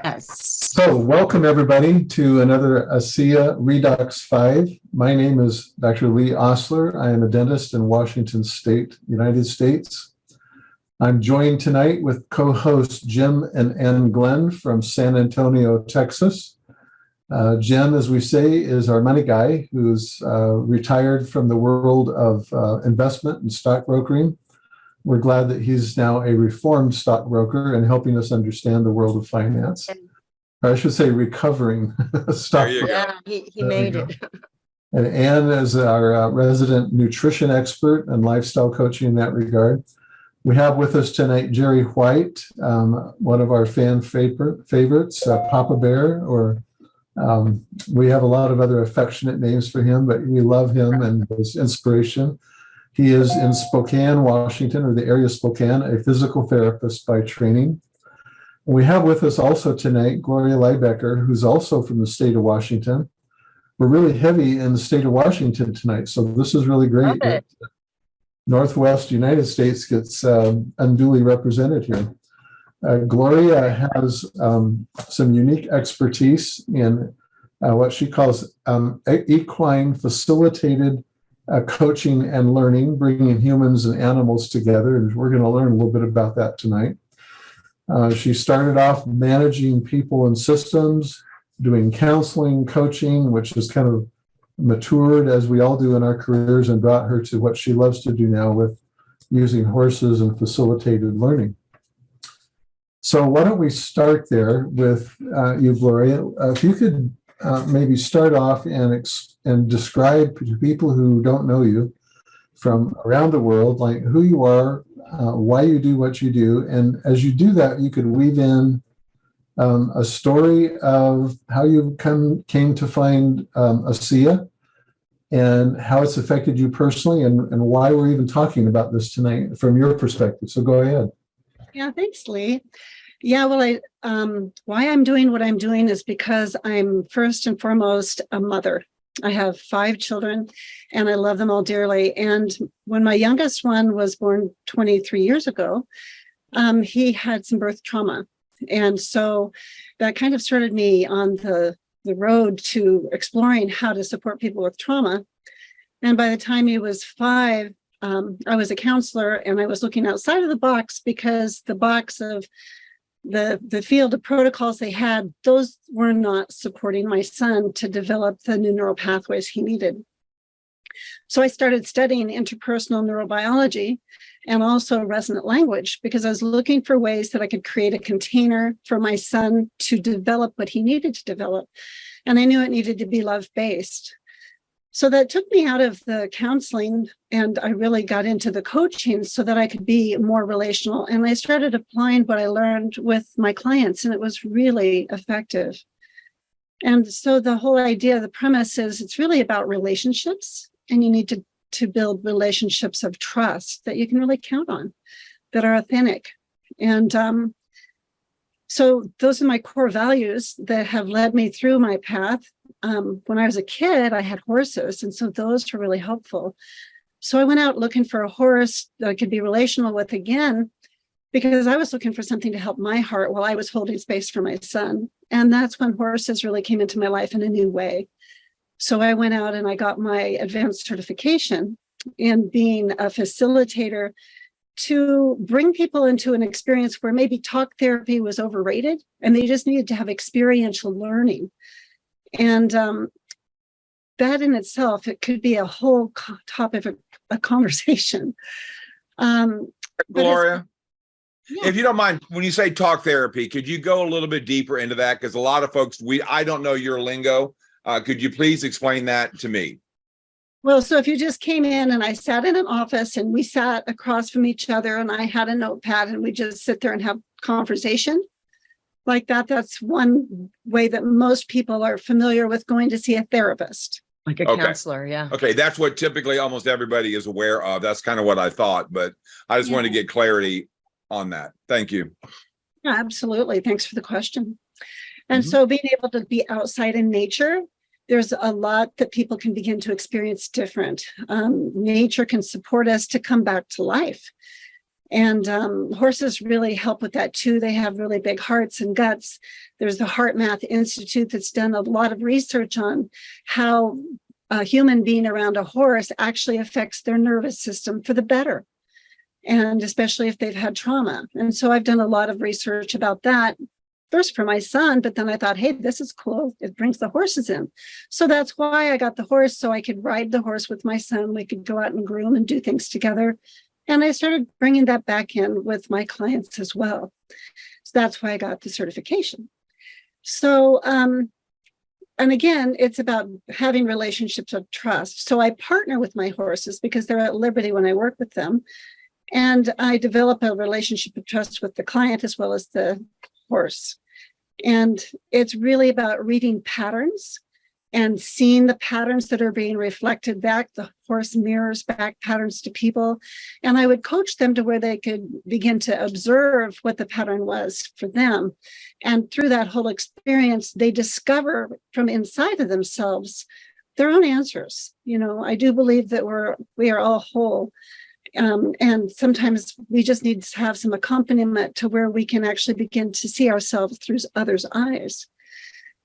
Yes. So welcome everybody to another ASEA Redox 5. My name is Dr. Lee Osler. I am a dentist in Washington State, United States. I'm joined tonight with co-hosts Jim and Ann Glenn from San Antonio, Texas. Jim, as we say, is our money guy who's retired from the world of investment and stockbrokering. We're glad that he's now a reformed stockbroker and helping us understand the world of finance. Or I should say recovering stockbroker. Yeah, he made it. And Ann is our resident nutrition expert and lifestyle coaching in that regard. We have with us tonight Jerry White, one of our fan favorites, Papa Bear, or we have a lot of other affectionate names for him, but we love him and his inspiration. He is in Spokane, Washington, or the area of Spokane, a physical therapist by training. And we have with us also tonight Gloria Lybecker, who's also from the state of Washington. We're really heavy in the state of Washington tonight, so this is really great that Northwest United States gets unduly represented here. Gloria has some unique expertise in what she calls equine facilitated coaching and learning, bringing humans and animals together. And we're going to learn a little bit about that tonight. She started off managing people and systems, doing counseling, coaching, which has kind of matured as we all do in our careers and brought her to what she loves to do now with using horses and facilitated learning. So why don't we start there with you, Gloria? If you could maybe start off and describe to people who don't know you from around the world, like who you are, why you do what you do. And as you do that, you could weave in a story of how you came to find ASEA and how it's affected you personally and why we're even talking about this tonight from your perspective. So go ahead. Yeah, thanks, Lee. Yeah, well, why I'm doing what I'm doing is because I'm first and foremost a mother. I have 5 children and I love them all dearly. And when my youngest one was born 23 years ago, he had some birth trauma. And so that kind of started me on the road to exploring how to support people with trauma. And by the time he was 5, I was a counselor and I was looking outside of the box because the box of the field of protocols they had, those were not supporting my son to develop the new neural pathways he needed. So I started studying interpersonal neurobiology and also resonant language because I was looking for ways that I could create a container for my son to develop what he needed to develop. And I knew it needed to be love-based. So that took me out of the counseling and I really got into the coaching so that I could be more relational. And I started applying what I learned with my clients and it was really effective. And so the whole idea, the premise is it's really about relationships and you need to build relationships of trust that you can really count on, that are authentic. And so those are my core values that have led me through my path. When I was a kid, I had horses, and so those were really helpful. So I went out looking for a horse that I could be relational with again, because I was looking for something to help my heart while I was holding space for my son. And that's when horses really came into my life in a new way. So I went out and I got my advanced certification in being a facilitator to bring people into an experience where maybe talk therapy was overrated and they just needed to have experiential learning. And that in itself, it could be a whole topic of a conversation. Gloria, yeah. if you don't mind, when you say talk therapy, could you go a little bit deeper into that? Because a lot of folks, I don't know your lingo. Could you please explain that to me? Well, so if you just came in and I sat in an office and we sat across from each other and I had a notepad and we just sit there and have conversation like that, that's one way that most people are familiar with going to see a therapist. Like a counselor, yeah. Okay, that's what typically almost everybody is aware of. That's kind of what I thought, but I just wanted to get clarity on that. Thank you. Yeah, absolutely. Thanks for the question. And so being able to be outside in nature, there's a lot that people can begin to experience different. Nature can support us to come back to life. And horses really help with that too. They have really big hearts and guts. There's the Heart Math Institute that's done a lot of research on how a human being around a horse actually affects their nervous system for the better, and especially if they've had trauma. And so I've done a lot of research about that, first for my son, but then I thought, hey, this is cool. It brings the horses in. So that's why I got the horse, so I could ride the horse with my son. We could go out and groom and do things together. And I started bringing that back in with my clients as well. So that's why I got the certification. So, and again, it's about having relationships of trust. So I partner with my horses because they're at liberty when I work with them. And I develop a relationship of trust with the client as well as the horse. And it's really about reading patterns and seeing the patterns that are being reflected back. The horse mirrors back patterns to people. And I would coach them to where they could begin to observe what the pattern was for them. And through that whole experience, they discover from inside of themselves their own answers. You know, I do believe that we are all whole. And sometimes we just need to have some accompaniment to where we can actually begin to see ourselves through others' eyes.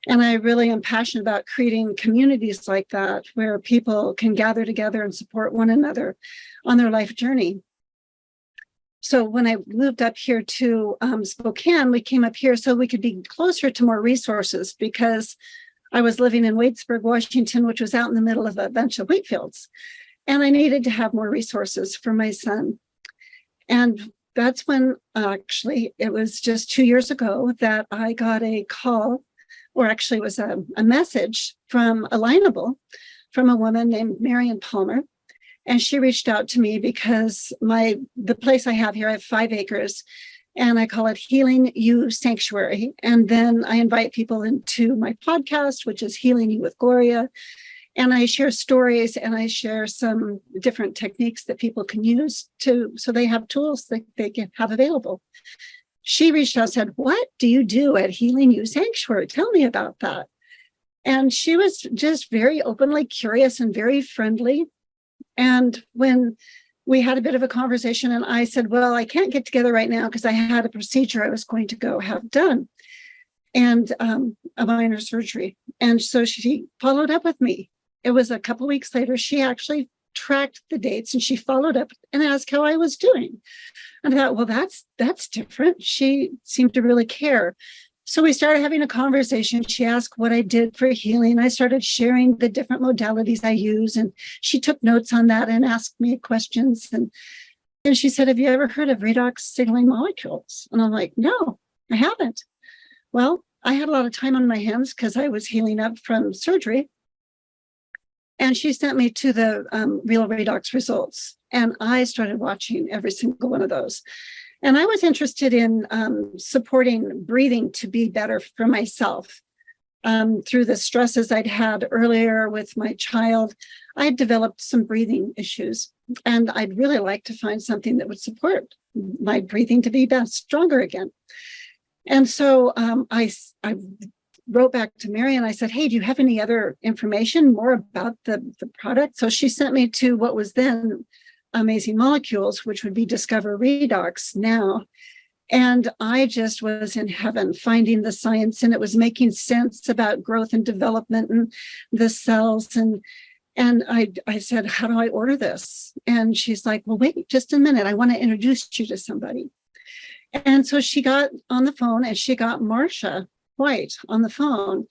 And I really am passionate about creating communities like that, where people can gather together and support one another on their life journey. So when I moved up here to Spokane, we came up here so we could be closer to more resources, because I was living in Waitsburg, Washington, which was out in the middle of a bunch of wheat fields. And I needed to have more resources for my son. And that's when actually it was just 2 years ago that I got a call, or actually it was a message from Alignable, from a woman named Marion Palmer. And she reached out to me because the place I have here, I have 5 acres, and I call it Healing You Sanctuary. And then I invite people into my podcast, which is Healing You with Gloria. And I share stories, and I share some different techniques that people can use so they have tools that they can have available. She reached out and said, "What do you do at Healing You Sanctuary? Tell me about that." And she was just very openly curious and very friendly. And when we had a bit of a conversation, and I said, "Well, I can't get together right now because I had a procedure I was going to go have done, and a minor surgery." And so she followed up with me. It was a couple of weeks later. She actually tracked the dates, and she followed up and asked how I was doing. And I thought, well, that's different. She seemed to really care. So we started having a conversation. She asked what I did for healing. I started sharing the different modalities I use, and she took notes on that and asked me questions. And she said, "Have you ever heard of redox signaling molecules?" And I'm like, "No, I haven't." Well, I had a lot of time on my hands because I was healing up from surgery. And she sent me to the Real Redox results. And I started watching every single one of those. And I was interested in supporting breathing to be better for myself. Through the stresses I'd had earlier with my child, I had developed some breathing issues. And I'd really like to find something that would support my breathing to be stronger again. And so I wrote back to Mary and I said, "Hey, do you have any other information more about the product?" So she sent me to what was then Amazing Molecules, which would be Discover Redox now. And I just was in heaven finding the science, and it was making sense about growth and development and the cells. And I said, "How do I order this?" And she's like, "Well, wait just a minute. I want to introduce you to somebody." And so she got on the phone, and she got Marcia White on the phone.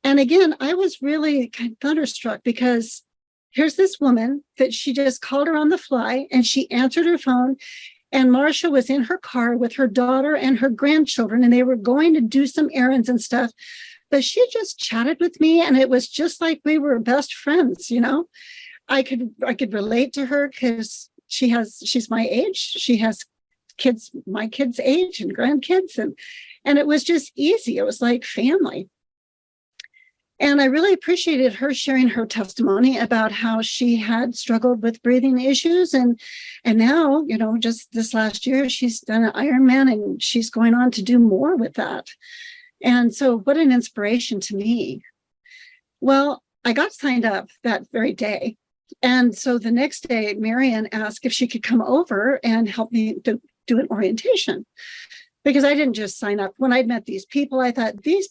And again, I was really kind of thunderstruck, because here's this woman that she just called her on the fly, and she answered her phone. And Marcia was in her car with her daughter and her grandchildren, and they were going to do some errands and stuff. But she just chatted with me, and it was just like we were best friends. You know, I could relate to her because she's my age. She has kids my kids' age and grandkids, and it was just easy. It was like family. And I really appreciated her sharing her testimony about how she had struggled with breathing issues. And now, you know, just this last year, she's done an Ironman, and she's going on to do more with that. And so what an inspiration to me. Well, I got signed up that very day. And so the next day, Marion asked if she could come over and help me to do an orientation. Because I didn't just sign up. When I'd met these people, I thought, these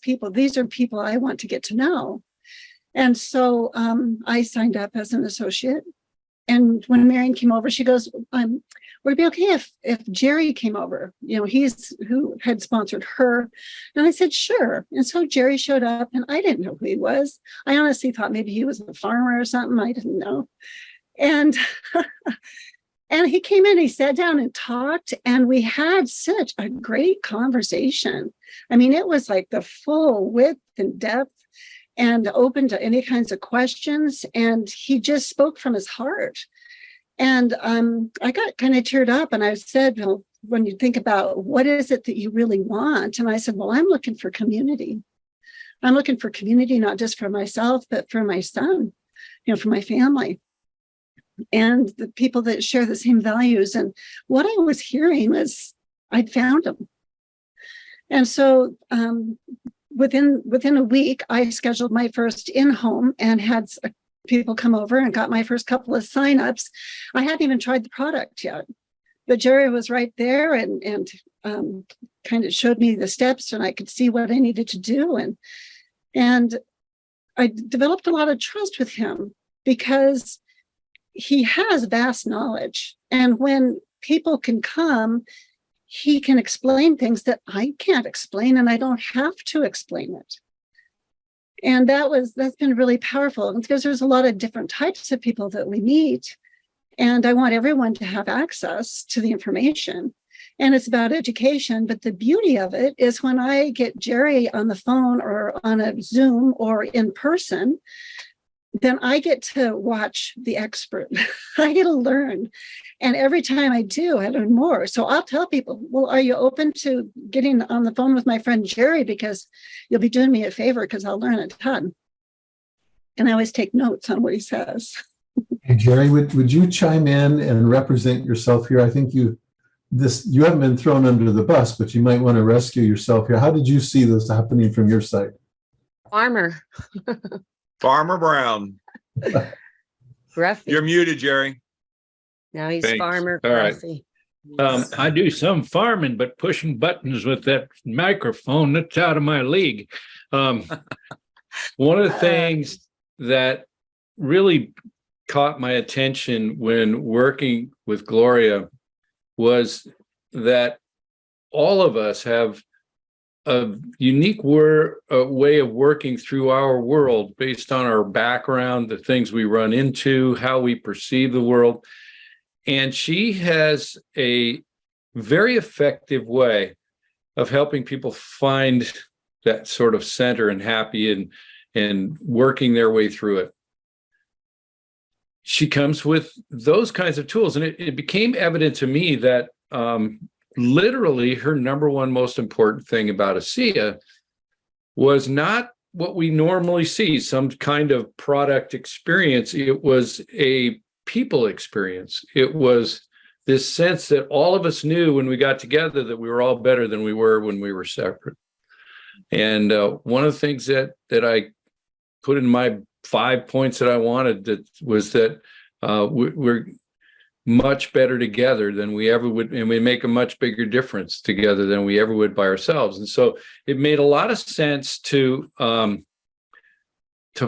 are people I want to get to know. And so I signed up as an associate. And when Marion came over, she goes, would it be okay if Jerry came over? You know, he's who had sponsored her. And I said, sure. And so Jerry showed up, and I didn't know who he was. I honestly thought maybe he was a farmer or something. I didn't know. And and he came in, he sat down and talked, and we had such a great conversation. I mean, it was like the full width and depth and open to any kinds of questions. And he just spoke from his heart. And I got kind of teared up, and I said, well, when you think about what is it that you really want? And I said, well, I'm looking for community. I'm looking for community, not just for myself, but for my son, you know, for my family and the people that share the same values. And what I was hearing was I'd found them. And so within a week, I scheduled my first in-home and had people come over and got my first couple of signups. I hadn't even tried the product yet, but Jerry was right there and kind of showed me the steps, and I could see what I needed to do. And I developed a lot of trust with him because he has vast knowledge. And when people can come, he can explain things that I can't explain, and I don't have to explain it. And that's been really powerful, because there's a lot of different types of people that we meet. And I want everyone to have access to the information. And it's about education. But the beauty of it is when I get Jerry on the phone or on a Zoom or in person, then I get to watch the expert. I get to learn. And every time I do, I learn more. So I'll tell people, well, are you open to getting on the phone with my friend Jerry? Because you'll be doing me a favor, because I'll learn a ton. And I always take notes on what he says. Hey, Jerry, would you chime in and represent yourself here? I think you haven't been thrown under the bus, but you might want to rescue yourself here. How did you see this happening from your side? Farmer. Farmer Brown. Gruffy. You're muted, Jerry. Now he's Thanks. Farmer All right. Gruffy. I do some farming, but pushing buttons with that microphone, that's out of my league. One of the things that really caught my attention when working with Gloria was that all of us have a unique way of working through our world based on our background, the things we run into, how we perceive the world. And she has a very effective way of helping people find that sort of center and happy and working their way through it. She comes with those kinds of tools. And it became evident to me that literally her number one most important thing about ASEA was not what we normally see, some kind of product experience. It was a people experience. It was this sense that all of us knew when we got together that we were all better than we were when we were separate. And one of the things that I put in my 5 points that I wanted was that we're much better together than we ever would, and we make a much bigger difference together than we ever would by ourselves. And so it made a lot of sense to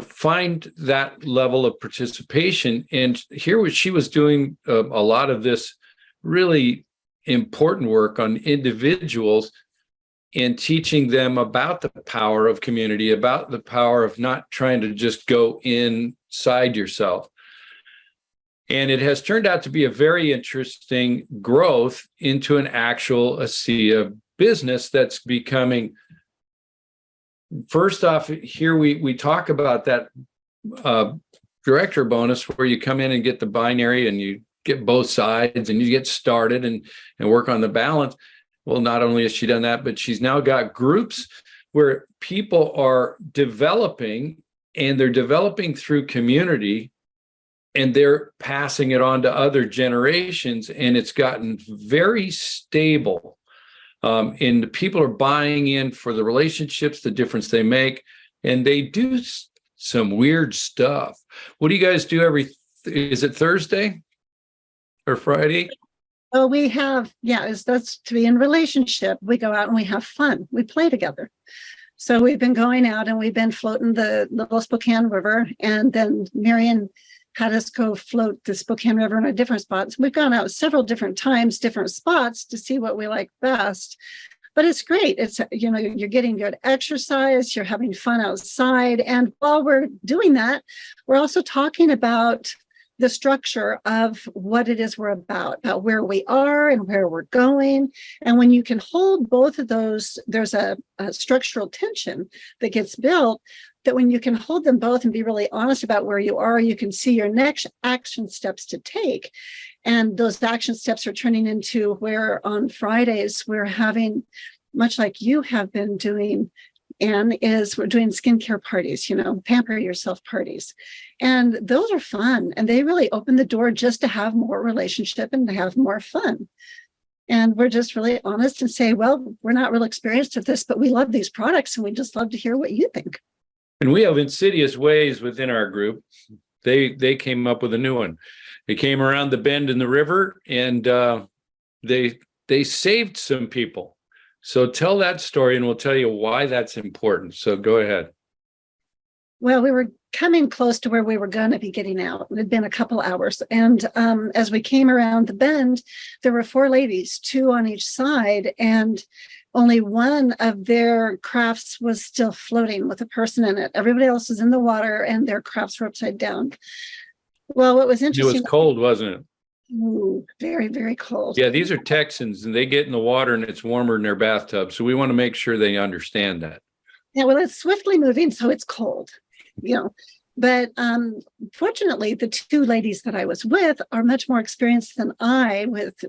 find that level of participation. And here she was doing a lot of this really important work on individuals and teaching them about the power of community, about the power of not trying to just go inside yourself. And it has turned out to be a very interesting growth into an actual ASEA business that's becoming. First off, here we talk about that director bonus where you come in and get the binary and you get both sides and you get started and work on the balance. Well, not only has she done that, but she's now got groups where people are developing, and they're developing through community, and they're passing it on to other generations, and it's gotten very stable. And the people are buying in for the relationships, the difference they make, and they do some weird stuff. What do you guys do is it Thursday or Friday? Well, we have, that's to be in relationship. We go out and we have fun. We play together. So we've been going out and we've been floating the Little Spokane River. And then Marion had us go float the Spokane River in a different spot. So we've gone out several different times, different spots to see what we like best. But it's great. It's, you're getting good exercise, you're having fun outside. And while we're doing that, we're also talking about the structure of what it is we're about where we are and where we're going. And when you can hold both of those, there's a structural tension that gets built, that when you can hold them both and be really honest about where you are, you can see your next action steps to take. And those action steps are turning into where on Fridays we're having, much like you have been doing, Anne, is we're doing skincare parties, pamper yourself parties. And those are fun. And they really open the door just to have more relationship and to have more fun. And we're just really honest and say, well, we're not real experienced at this, but we love these products and we just love to hear what you think. And we have insidious ways within our group. They came up with a new one. They came around the bend in the river and they saved some people. So tell that story and we'll tell you why that's important. So go ahead. Well, we were coming close to where we were going to be getting out. It had been a couple hours. And as we came around the bend, there were 4 ladies, 2 on each side. And only one of their crafts was still floating with a person in it. Everybody else was in the water and their crafts were upside down. Well, what was interesting. It was cold, wasn't it? Ooh, very, very cold. Yeah, these are Texans and they get in the water and it's warmer in their bathtub. So we want to make sure they understand that. Yeah, well, it's swiftly moving, so it's cold, But fortunately, the 2 ladies that I was with are much more experienced than I with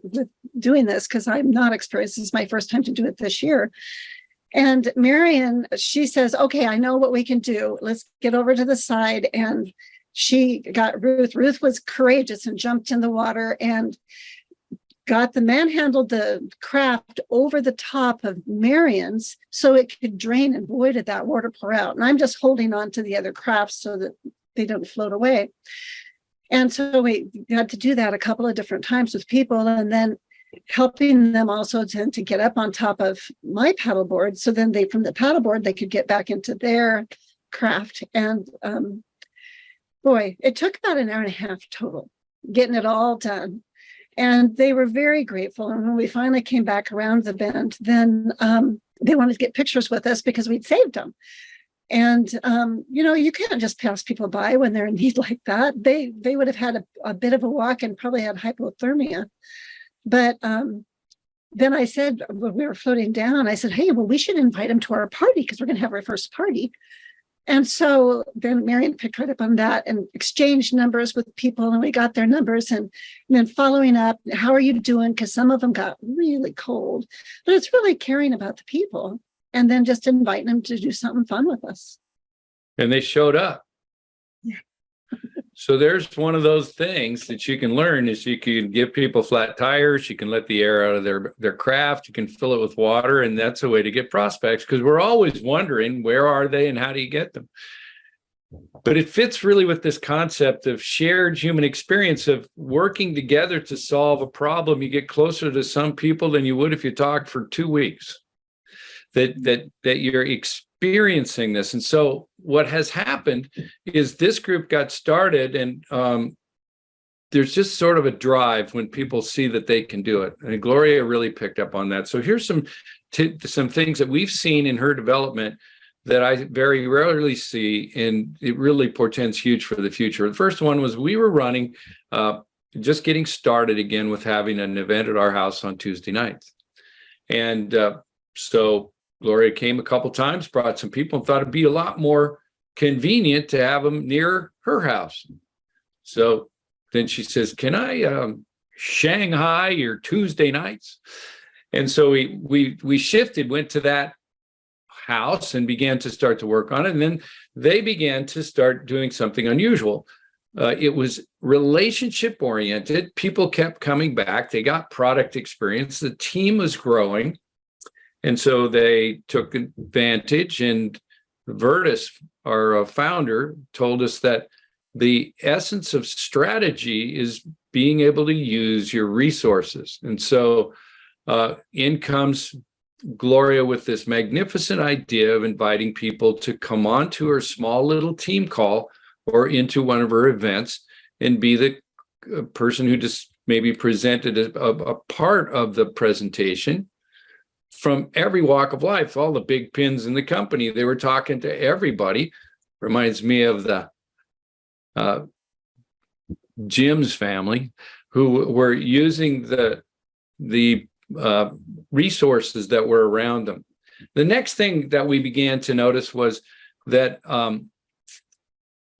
doing this, because I'm not experienced. This is my first time to do it this year. And Marion, she says, okay, I know what we can do. Let's get over to the side. And she got Ruth. Ruth was courageous and jumped in the water and manhandled the craft over the top of Marion's so it could drain and voided that water pour out. And I'm just holding on to the other crafts so that they don't float away. And so we had to do that a couple of different times with people, and then helping them also to get up on top of my paddleboard. So then from the paddleboard, they could get back into their craft. And boy, it took about an hour and a half total, getting it all done. And they were very grateful. And when we finally came back around the bend, then they wanted to get pictures with us because we'd saved them. And, you can't just pass people by when they're in need like that. They would have had a bit of a walk and probably had hypothermia. But then I said, when we were floating down, I said, hey, well, we should invite them to our party because we're going to have our first party. And so then Marion picked right up on that and exchanged numbers with people, and we got their numbers, and then following up, how are you doing? Because some of them got really cold, but it's really caring about the people and then just inviting them to do something fun with us. And they showed up. Yeah. So there's one of those things that you can learn is you can give people flat tires, you can let the air out of their craft, you can fill it with water, and that's a way to get prospects, because we're always wondering where are they and how do you get them. But it fits really with this concept of shared human experience of working together to solve a problem. You get closer to some people than you would if you talked for 2 weeks. That you're experiencing this. And so what has happened is this group got started, and there's just sort of a drive when people see that they can do it. And Gloria really picked up on that. So here's some things that we've seen in her development that I very rarely see, and it really portends huge for the future. The first one was we were running, just getting started again with having an event at our house on Tuesday nights. And so Gloria came a couple times, brought some people, and thought it'd be a lot more convenient to have them near her house. So then she says, can I Shanghai your Tuesday nights? And so we shifted, went to that house and began to start to work on it. And then they began to start doing something unusual. It was relationship oriented. People kept coming back. They got product experience. The team was growing. And so they took advantage, and Vertus, our founder, told us that the essence of strategy is being able to use your resources. And so in comes Gloria with this magnificent idea of inviting people to come on to her small little team call or into one of her events and be the person who just maybe presented a part of the presentation from every walk of life, all the big pins in the company. They were talking to everybody. Reminds me of the Jim's family, who were using the resources that were around them. The next thing that we began to notice was that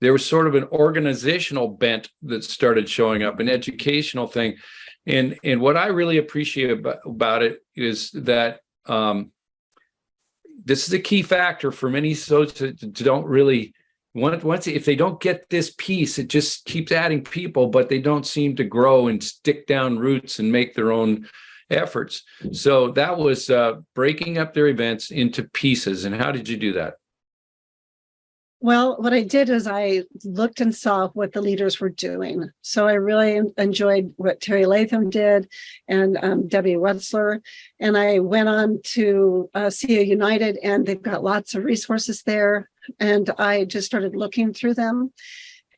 there was sort of an organizational bent that started showing up, an educational thing. And what I really appreciate about it is that this is a key factor for many to don't really, once if they don't get this piece, it just keeps adding people, but they don't seem to grow and stick down roots and make their own efforts. So that was breaking up their events into pieces. And how did you do that? Well, what I did is I looked and saw what the leaders were doing. So I really enjoyed what Terry Latham did and Debbie Wetzler. And I went on to SIA United, and they've got lots of resources there. And I just started looking through them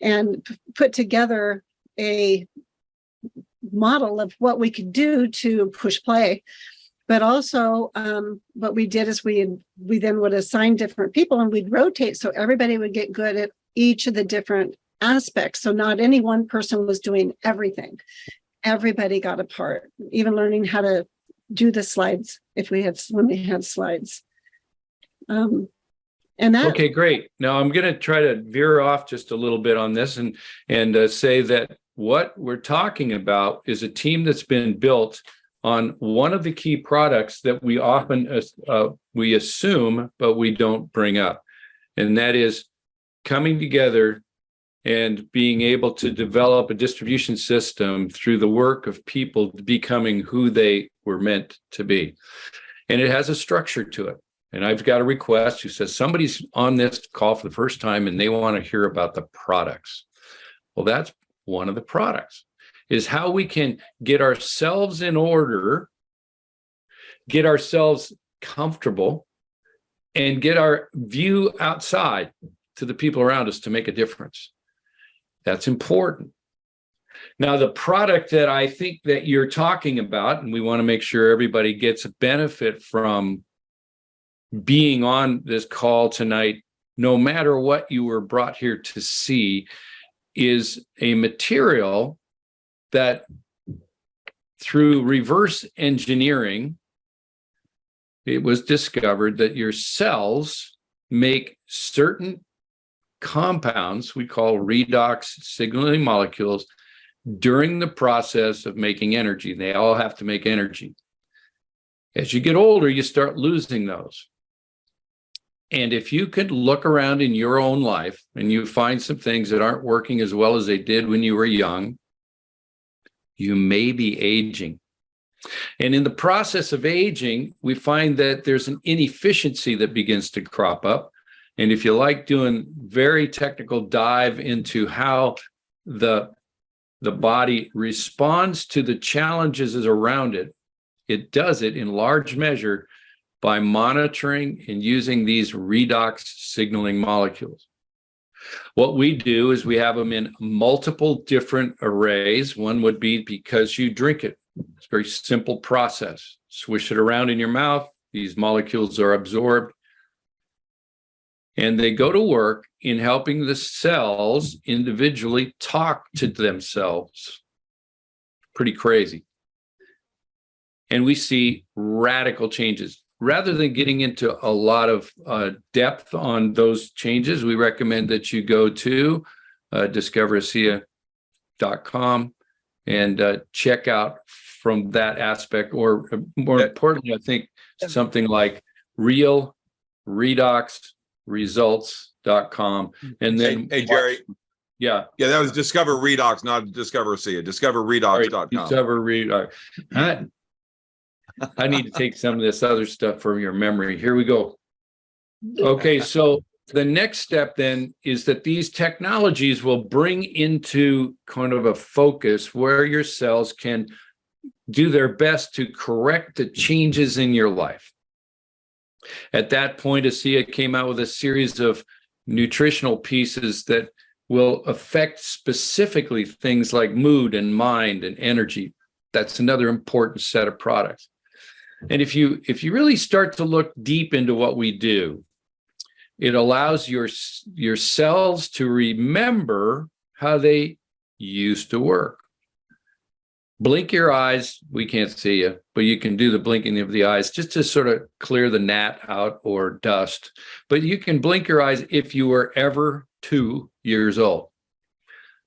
and put together a model of what we could do to push play. But also, what we did is we then would assign different people, and we'd rotate so everybody would get good at each of the different aspects. So not any one person was doing everything. Everybody got a part, even learning how to do the slides when we had slides. And that. Okay, great. Now I'm going to try to veer off just a little bit on this and say that what we're talking about is a team that's been built on one of the key products that we often we assume, but we don't bring up. And that is coming together and being able to develop a distribution system through the work of people becoming who they were meant to be. And it has a structure to it. And I've got a request who says somebody's on this call for the first time and they want to hear about the products. Well, that's one of the products. Is how we can get ourselves in order, get ourselves comfortable, and get our view outside to the people around us to make a difference. That's important. Now, the product that I think that you're talking about, and we want to make sure everybody gets a benefit from being on this call tonight, no matter what you were brought here to see, is a material that through reverse engineering, it was discovered that your cells make certain compounds we call redox signaling molecules during the process of making energy. They all have to make energy. As you get older, you start losing those. And if you could look around in your own life and you find some things that aren't working as well as they did when you were young, you may be aging. And in the process of aging, we find that there's an inefficiency that begins to crop up. And if you like doing very technical dive into how the body responds to the challenges around it, it does it in large measure by monitoring and using these redox signaling molecules. What we do is we have them in multiple different arrays. One would be because you drink it. It's a very simple process. Swish it around in your mouth. These molecules are absorbed. And they go to work in helping the cells individually talk to themselves. Pretty crazy. And we see radical changes. Rather than getting into a lot of depth on those changes, we recommend that you go to discoverasia.com and check out from that aspect, or more importantly, I think something like realredoxresults.com. And then hey Jerry. Yeah, that was Discover Redox, not Discover SIA. DiscoverRedox.com. Discover Redox. I need to take some of this other stuff from your memory. Here we go. Okay, so The next step then is that these technologies will bring into kind of a focus where your cells can do their best to correct the changes in your life. At that point, ASEA came out with a series of nutritional pieces that will affect specifically things like mood and mind and energy. That's another important set of products. And if you really start to look deep into what we do, it allows your cells to remember how they used to work. Blink your eyes. We can't see you, but you can do the blinking of the eyes just to sort of clear the gnat out or dust. But you can blink your eyes if you were ever 2 years old.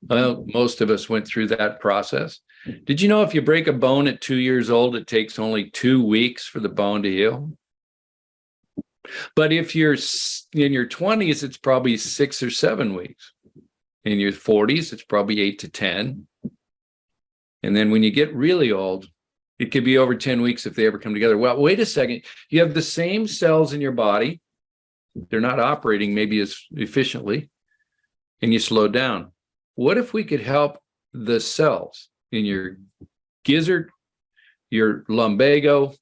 Well, most of us went through that process. Did you know if you break a bone at 2 years old, it takes only 2 weeks for the bone to heal? But if you're in your 20s, it's probably 6 or 7 weeks. In your 40s, it's probably 8 to 10. And then when you get really old, it could be over 10 weeks if they ever come together. Well, wait a second. You have the same cells in your body. They're not operating maybe as efficiently, and you slow down. What if we could help the cells in your gizzard, your lumbago,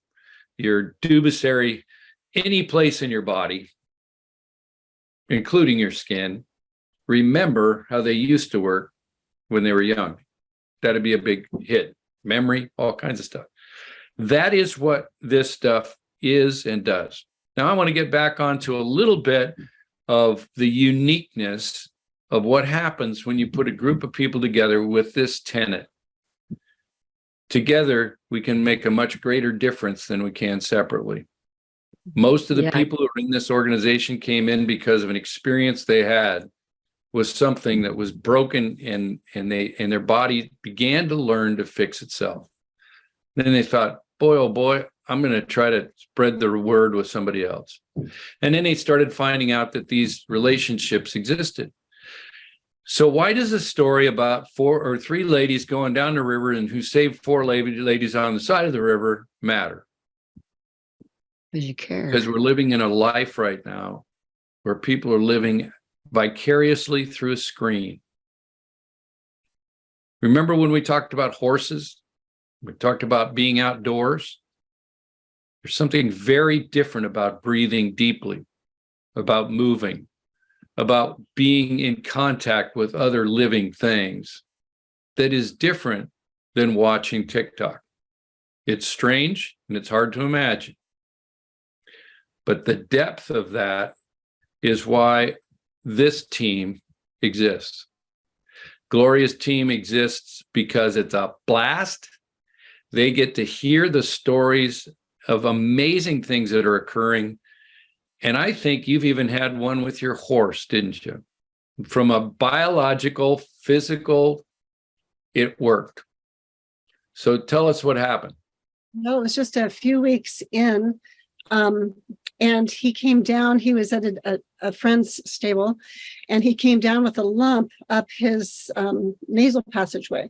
your dubicary, any place in your body, including your skin, remember how they used to work when they were young? That'd be a big hit. Memory, all kinds of stuff. That is what this stuff is and does. Now, I want to get back onto a little bit of the uniqueness of what happens when you put a group of people together with this tenet. Together, we can make a much greater difference than we can separately. Most of the people who are in this organization came in because of an experience they had with something that was broken, and their body began to learn to fix itself. Then they thought, boy, oh boy, I'm going to try to spread the word with somebody else. And then they started finding out that these relationships existed. So why does a story about 4 or 3 ladies going down the river and who saved 4 ladies on the side of the river matter? Because you care. Because we're living in a life right now where people are living vicariously through a screen. Remember when we talked about horses? We talked about being outdoors. There's something very different about breathing deeply, about moving, about being in contact with other living things that is different than watching TikTok. It's strange and it's hard to imagine. But the depth of that is why this team exists. Gloria's team exists because it's a blast. They get to hear the stories of amazing things that are occurring. And I think you've even had one with your horse, didn't you? From a biological, physical, it worked. So tell us what happened. No, it was just a few weeks in. And he came down, he was at a friend's stable, and he came down with a lump up his nasal passageway.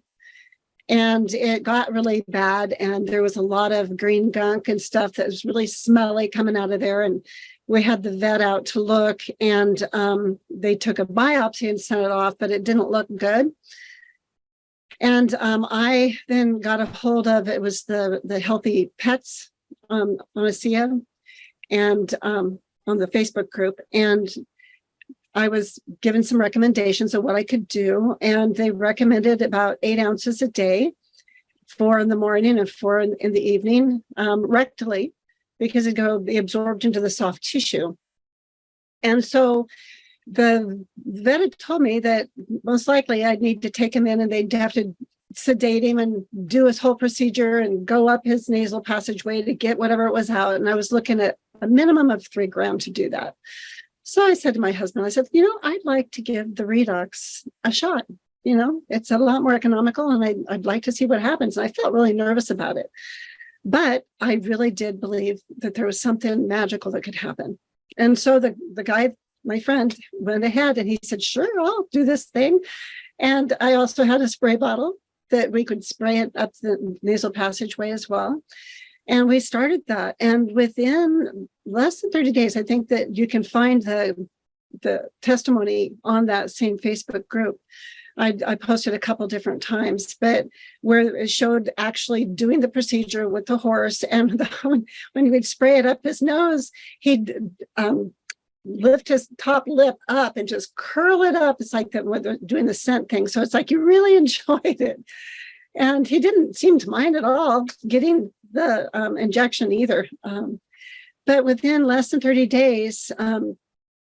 And it got really bad, and there was a lot of green gunk and stuff that was really smelly coming out of there. And we had the vet out to look, and they took a biopsy and sent it off, but it didn't look good. And I then got a hold of, it was the Healthy Pets on ASEA and on the Facebook group. And I was given some recommendations of what I could do. And they recommended about 8 ounces a day, 4 in the morning and 4 in the evening, rectally, because it'd be absorbed into the soft tissue. And so the vet had told me that most likely I'd need to take him in and they'd have to sedate him and do his whole procedure and go up his nasal passageway to get whatever it was out. And I was looking at a minimum of 3 grams to do that. So I said to my husband, I said, I'd like to give the Redox a shot. It's a lot more economical and I'd like to see what happens. And I felt really nervous about it. But I really did believe that there was something magical that could happen. And so the guy, my friend, went ahead and he said, sure, I'll do this thing. And I also had a spray bottle that we could spray it up the nasal passageway as well. And we started that. And within less than 30 days, I think that you can find the the testimony on that same Facebook group. I posted a couple different times, but where it showed actually doing the procedure with the horse, and when he would spray it up his nose, he'd lift his top lip up and just curl it up. It's like that when they're doing the scent thing. So it's like you really enjoyed it. And he didn't seem to mind at all getting the injection either. But within less than 30 days,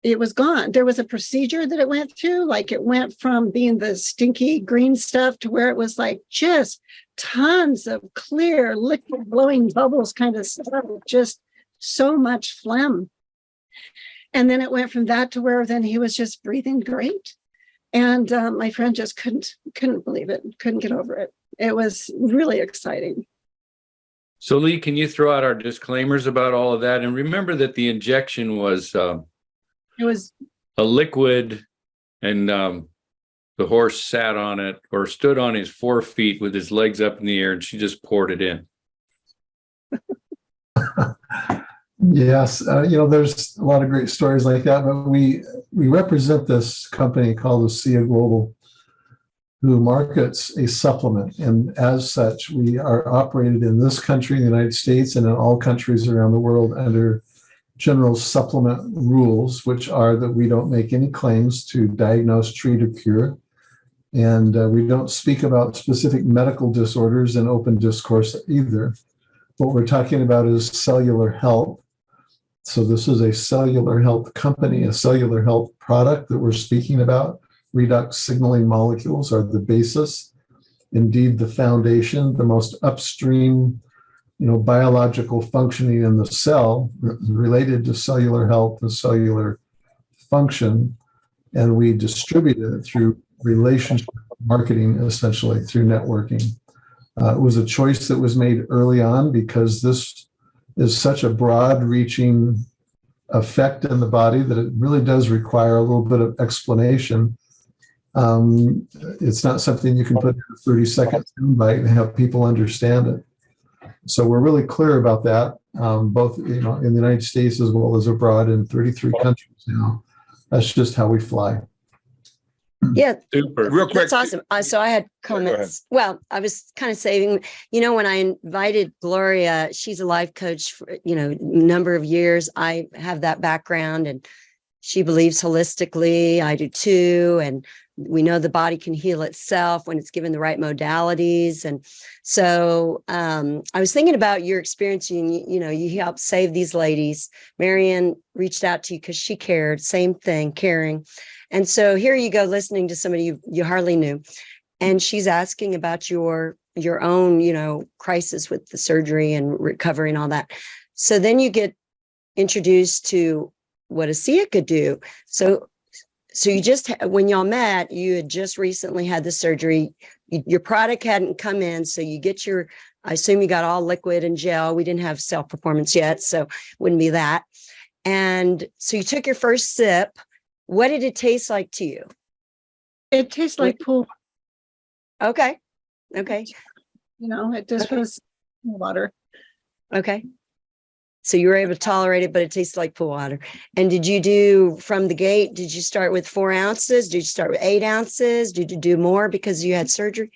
it was gone. There was a procedure that it went through, like it went from being the stinky green stuff to where it was like just tons of clear liquid blowing bubbles kind of stuff, just so much phlegm. And then it went from that to where then he was just breathing great. And my friend just couldn't believe it, couldn't get over it. It was really exciting. So Lee, can you throw out our disclaimers about all of that? And remember that the injection was It was a liquid, and the horse sat on it or stood on his 4 feet with his legs up in the air, and she just poured it in. Yes, there's a lot of great stories like that, but we represent this company called ASEA Global, who markets a supplement, and as such, we are operated in this country, in the United States, and in all countries around the world under general supplement rules, which are that we don't make any claims to diagnose, treat, or cure, and we don't speak about specific medical disorders in open discourse either. What we're talking about is cellular health. So this is a cellular health company, a cellular health product that we're speaking about. Redox signaling molecules are the basis, indeed the foundation, the most upstream, biological functioning in the cell related to cellular health and cellular function. And we distribute it through relationship marketing, essentially through networking. It was a choice that was made early on because this is such a broad-reaching effect in the body that it really does require a little bit of explanation. It's not something you can put in a 30-second soundbite and have people understand it. So we're really clear about that, both in the United States as well as abroad in 33 countries now. That's just how we fly. Yeah, Super. Real quick. that's awesome. So I had comments. Well, I was kind of saving, when I invited Gloria, she's a life coach for, a number of years. I have that background and she believes holistically. I do too. And we know the body can heal itself when it's given the right modalities. And so I was thinking about your experience. You helped save these ladies. Marianne reached out to you because she cared. Same thing, caring. And so here you go, listening to somebody you hardly knew. And she's asking about your own, crisis with the surgery and recovery and all that. So then you get introduced to what ASEA could do. So you just, when y'all met, you had just recently had the surgery. Your product hadn't come in. So you get I assume you got all liquid and gel. We didn't have self-performance yet, so wouldn't be that. And so you took your first sip. What did it taste like to you? It tastes like pool. Okay. It just was water. Okay. So you were able to tolerate it, but it tastes like pool water. And did you do from the gate? Did you start with 4 ounces? Did you start with 8 ounces? Did you do more because you had surgery?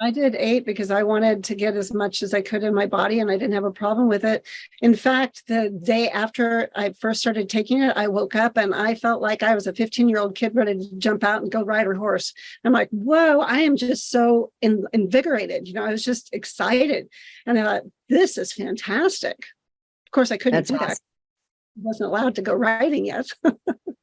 I did 8 because I wanted to get as much as I could in my body and I didn't have a problem with it. In fact, the day after I first started taking it, I woke up and I felt like I was a 15-year-old kid ready to jump out and go ride her horse. I'm like, whoa, I am just so invigorated. I was just excited. And I thought, this is fantastic. Of course, I couldn't do that. I wasn't allowed to go riding yet.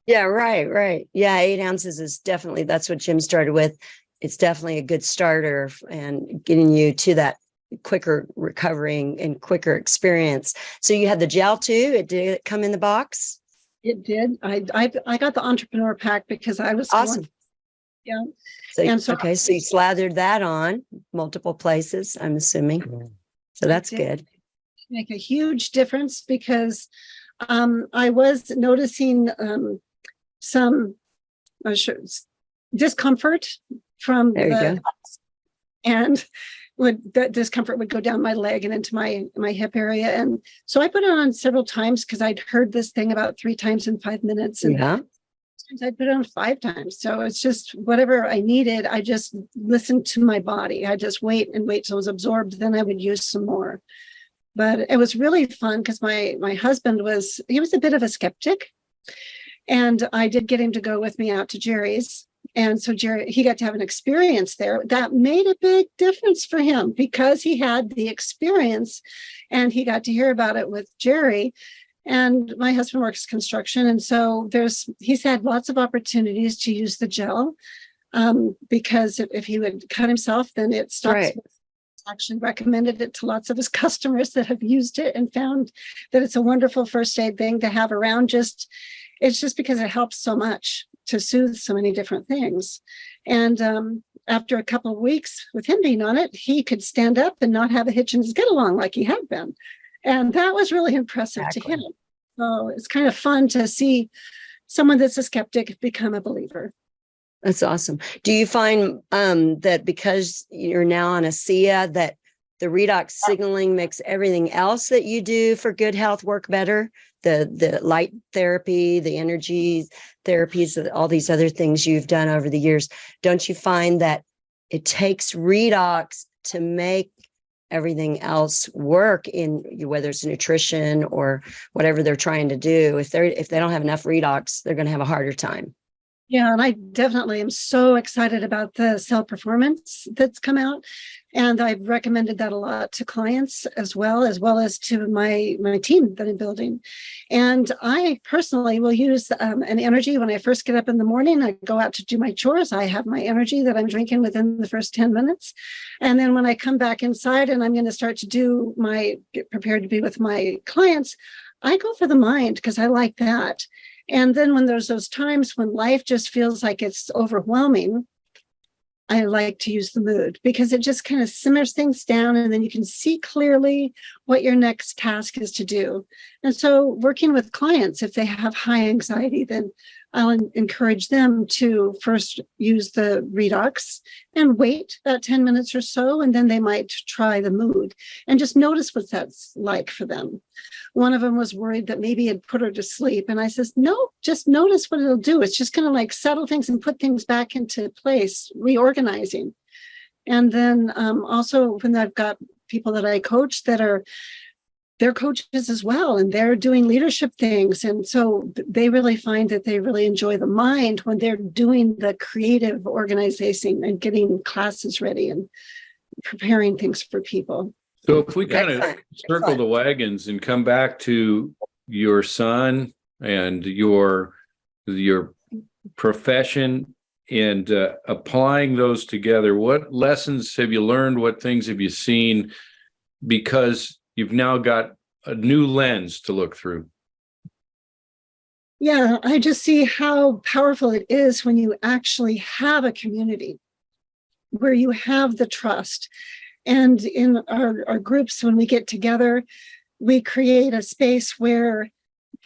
Yeah, right. Yeah, 8 ounces is definitely, that's what Jim started with. It's definitely a good starter and getting you to that quicker recovering and quicker experience. So you had the gel too. Did it come in the box? It did. I got the entrepreneur pack because I was awesome. Yeah. So you slathered that on multiple places, I'm assuming. So that's good. Make a huge difference because I was noticing some discomfort from and that discomfort would go down my leg and into my hip area. And so I put it on several times because I'd heard this thing about 3 times in 5 minutes. And sometimes I'd put it on 5 times. So it's just whatever I needed. I just listened to my body. I just wait till it was absorbed. Then I would use some more. But it was really fun because my husband he was a bit of a skeptic. And I did get him to go with me out to Jerry's. And so he got to have an experience there that made a big difference for him because he had the experience and he got to hear about it with Jerry. And my husband works construction. And so he's had lots of opportunities to use the gel because if he would cut himself, then it stops. Right. Actually recommended it to lots of his customers that have used it and found that it's a wonderful first aid thing to have around. It's just because it helps so much to soothe so many different things. And after a couple of weeks with him being on it, he could stand up and not have a hitch in his get along like he had been. And that was really impressive to him. So it's kind of fun to see someone that's a skeptic become a believer. That's awesome. Do you find that because you're now on ASEA that the redox signaling makes everything else that you do for good health work better? The light therapy, the energy therapies, all these other things you've done over the years. Don't you find that it takes redox to make everything else work in whether it's nutrition or whatever they're trying to do? If they don't have enough redox, they're going to have a harder time. Yeah, and I definitely am so excited about the cell performance that's come out. And I've recommended that a lot to clients as well as to my team that I'm building. And I personally will use an energy when I first get up in the morning. I go out to do my chores. I have my energy that I'm drinking within the first 10 minutes. And then when I come back inside and I'm going to start to get prepared to be with my clients, I go for the mind because I like that. And then when there's those times when life just feels like it's overwhelming, I like to use the mood because it just kind of simmers things down and then you can see clearly what your next task is to do. And so working with clients, if they have high anxiety, then I'll encourage them to first use the Redox and wait about 10 minutes or so, and then they might try the mood and just notice what that's like for them. One of them was worried that maybe it'd put her to sleep. And I says, no, just notice what it'll do. It's just going to like settle things and put things back into place, reorganizing. And then also when I've got people that I coach that they're coaches as well, and they're doing leadership things. And so they really find that they really enjoy the mind when they're doing the creative organizing and getting classes ready and preparing things for people. So if we kind of circle the wagons and come back to your son and your profession and applying those together, what lessons have you learned? What things have you seen? Because you've now got a new lens to look through. Yeah, I just see how powerful it is when you actually have a community where you have the trust. And in our groups, when we get together, we create a space where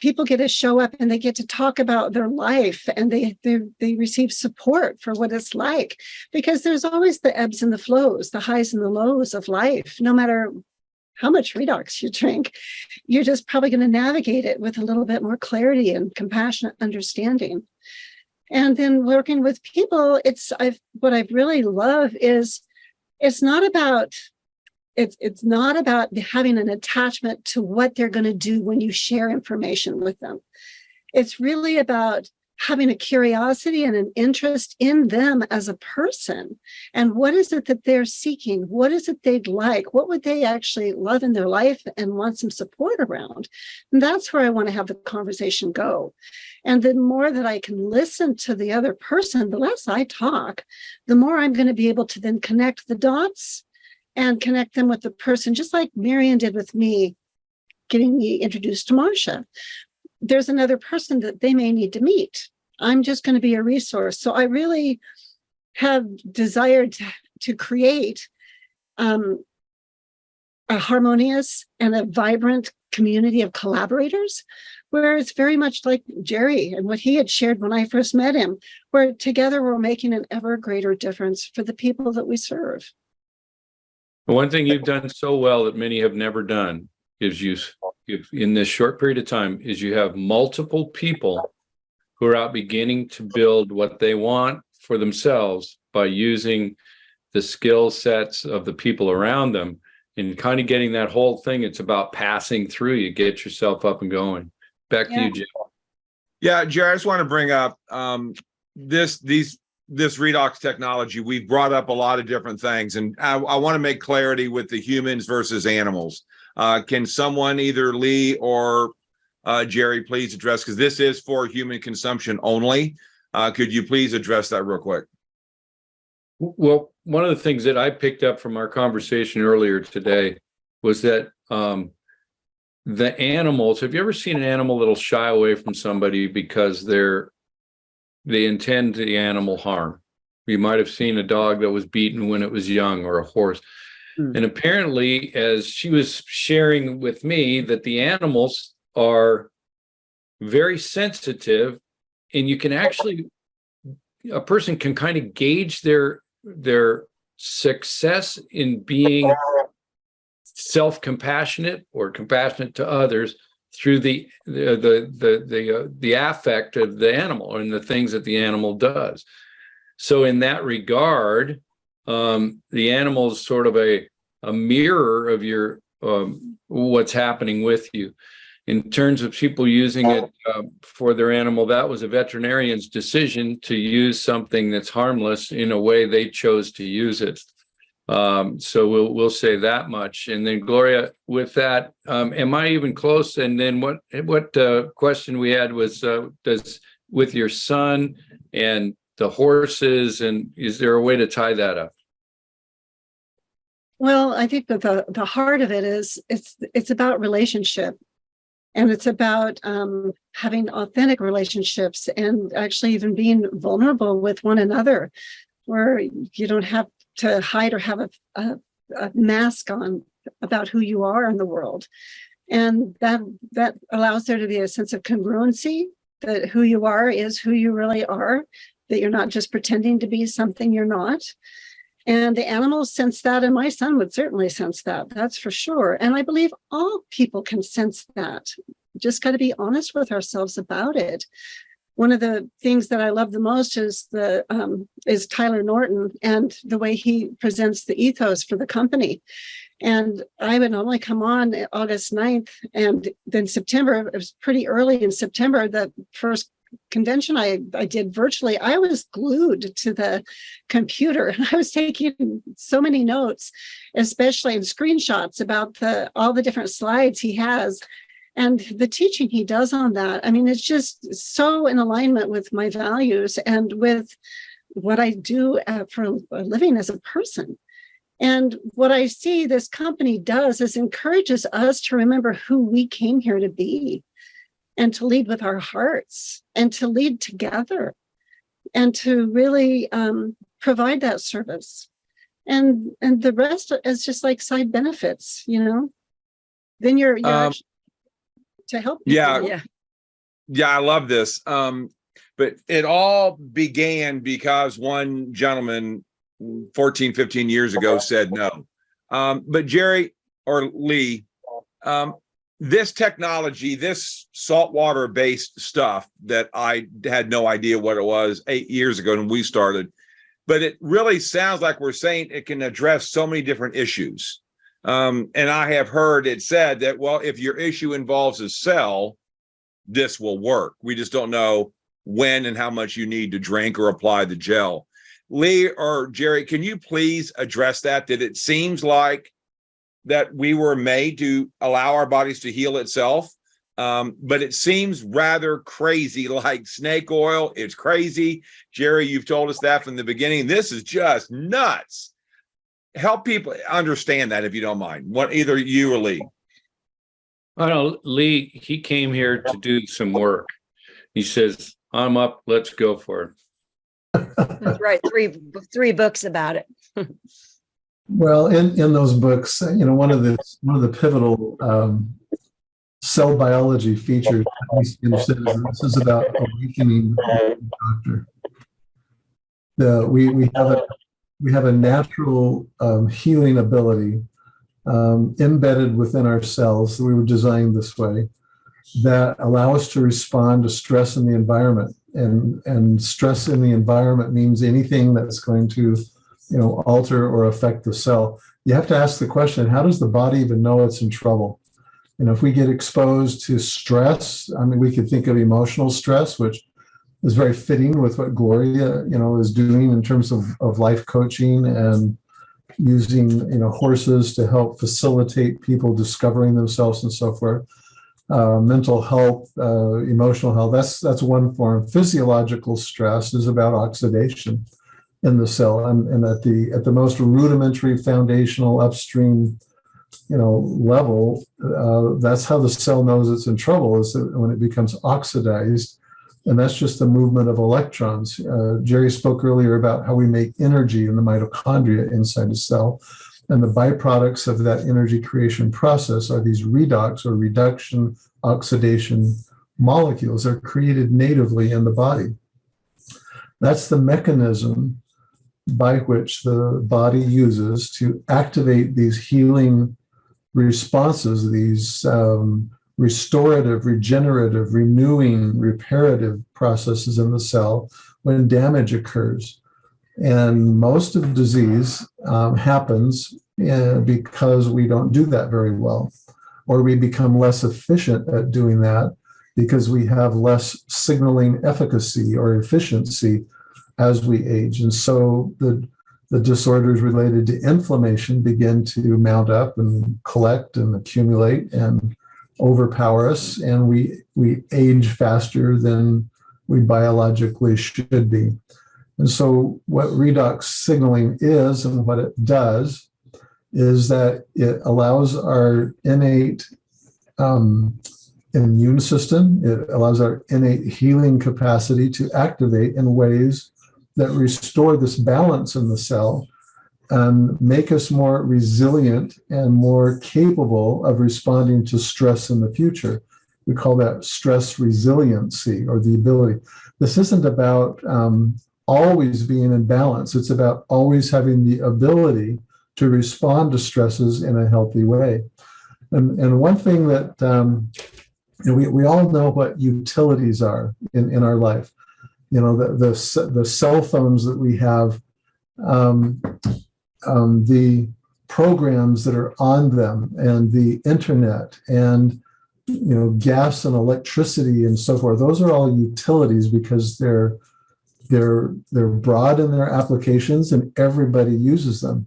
people get to show up and they get to talk about their life and they receive support for what it's like. Because there's always the ebbs and the flows, the highs and the lows of life. No matter how much Redox you drink, you're just probably going to navigate it with a little bit more clarity and compassionate understanding. And then working with people, what I really love is it's not about having an attachment to what they're going to do when you share information with them. It's really about having a curiosity and an interest in them as a person. And what is it that they're seeking? What is it they'd like? What would they actually love in their life and want some support around? And that's where I want to have the conversation go. And the more that I can listen to the other person, the less I talk, the more I'm going to be able to then connect the dots and connect them with the person, just like Marion did with me, getting me introduced to Marsha. There's another person that they may need to meet. I'm just going to be a resource. So I really have desired to create a harmonious and a vibrant community of collaborators, where it's very much like Jerry and what he had shared when I first met him, where together we're making an ever greater difference for the people that we serve. One thing you've done so well that many have never done is in this short period of time is you have multiple people who are out beginning to build what they want for themselves by using the skill sets of the people around them and kind of getting that whole thing. It's about passing through. You get yourself up and going. Back to you, Jim. Yeah, Jerry, I just want to bring up this redox technology. We've brought up a lot of different things, and I want to make clarity with the humans versus animals. Can someone, either Lee or Jerry, please address, because this is for human consumption only. Could you please address that real quick? Well, one of the things that I picked up from our conversation earlier today was that the animals, have you ever seen an animal that'll shy away from somebody because they intend the animal harm? You might have seen a dog that was beaten when it was young, or a horse. And apparently, as she was sharing with me, that the animals are very sensitive, and you can actually, a person can kind of gauge their success in being self-compassionate or compassionate to others through the affect of the animal and the things that the animal does. So in that regard, the animal is sort of a mirror of your what's happening with you. In terms of people using it for their animal, that was a veterinarian's decision to use something that's harmless in a way they chose to use it. So we'll say that much. And then Gloria, with that, am I even close? And then what question we had was, with your son and the horses, and is there a way to tie that up? Well, I think that the heart of it is it's about relationship. And it's about having authentic relationships, and actually even being vulnerable with one another, where you don't have to hide or have a mask on about who you are in the world. And that allows there to be a sense of congruency, that who you are is who you really are, that you're not just pretending to be something you're not. And the animals sense that, and my son would certainly sense that, that's for sure. And I believe all people can sense that. Just got to be honest with ourselves about it. One of the things that I love the most is Tyler Norton and the way he presents the ethos for the company. And I would normally come on August 9th, and then September, it was pretty early in September, the first convention I did virtually, I was glued to the computer, and I was taking so many notes, especially in screenshots about all the different slides he has and the teaching he does on that. I mean, it's just so in alignment with my values and with what I do for a living as a person. And what I see this company does is encourages us to remember who we came here to be, and to lead with our hearts, and to lead together, and to really provide that service. And the rest is just like side benefits, Then you're actually to help people. Yeah, I love this. But it all began because one gentleman 14, 15 years ago said no. But Jerry or Lee, this technology, this saltwater based stuff that I had no idea what it was 8 years ago when we started, but it really sounds like we're saying it can address so many different issues. And I have heard it said that, well, if your issue involves a cell, this will work. We just don't know when and how much you need to drink or apply the gel. Lee or Jerry, can you please address that? That it seems like that we were made to allow our bodies to heal itself. But it seems rather crazy, like snake oil. It's crazy. Jerry, you've told us that from the beginning. This is just nuts. Help people understand that, if you don't mind. What, either you or Lee? I know Lee, he came here to do some work. He says, I'm up, let's go for it. That's right. Three books about it. Well, in those books, one of the pivotal cell biology features, at least understand, is this is about awakening the doctor. We have a natural healing ability embedded within our cells. We were designed this way, that allow us to respond to stress in the environment. and stress in the environment means anything that's going to, alter or affect the cell. You have to ask the question, how does the body even know it's in trouble? If we get exposed to stress, I mean, we could think of emotional stress, which is very fitting with what Gloria, is doing in terms of life coaching and using, horses to help facilitate people discovering themselves and so forth. Mental health, emotional health, that's one form. Physiological stress is about oxidation in the cell, and at the most rudimentary, foundational, upstream, level, that's how the cell knows it's in trouble, is when it becomes oxidized, and that's just the movement of electrons. Jerry spoke earlier about how we make energy in the mitochondria inside a cell, and the byproducts of that energy creation process are these redox or reduction oxidation molecules that are created natively in the body. That's the mechanism by which the body uses to activate these healing responses, these restorative, regenerative, renewing, reparative processes in the cell when damage occurs. And most of the disease happens because we don't do that very well, or we become less efficient at doing that because we have less signaling efficacy or efficiency as we age. And so the disorders related to inflammation begin to mount up and collect and accumulate and overpower us, and we age faster than we biologically should be. And so what redox signaling is and what it does is that it allows our innate immune system, it allows our innate healing capacity to activate in ways that restore this balance in the cell and make us more resilient and more capable of responding to stress in the future. We call that stress resiliency, or the ability. This isn't about always being in balance. It's about always having the ability to respond to stresses in a healthy way. And one thing that we all know what utilities are in our life. The cell phones that we have, the programs that are on them, and the internet, and gas and electricity and so forth. Those are all utilities because they're broad in their applications and everybody uses them.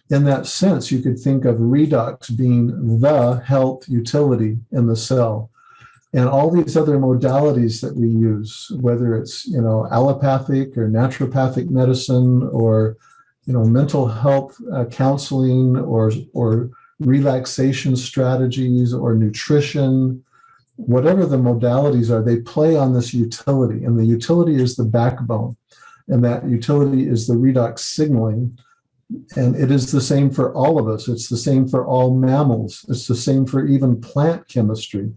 In that sense, you could think of redox being the health utility in the cell. And all these other modalities that we use, whether it's allopathic or naturopathic medicine, or mental health counseling, or relaxation strategies, or nutrition, whatever the modalities are, they play on this utility, and the utility is the backbone, and that utility is the redox signaling. And it is the same for all of us. It's the same for all mammals. It's the same for even plant chemistry.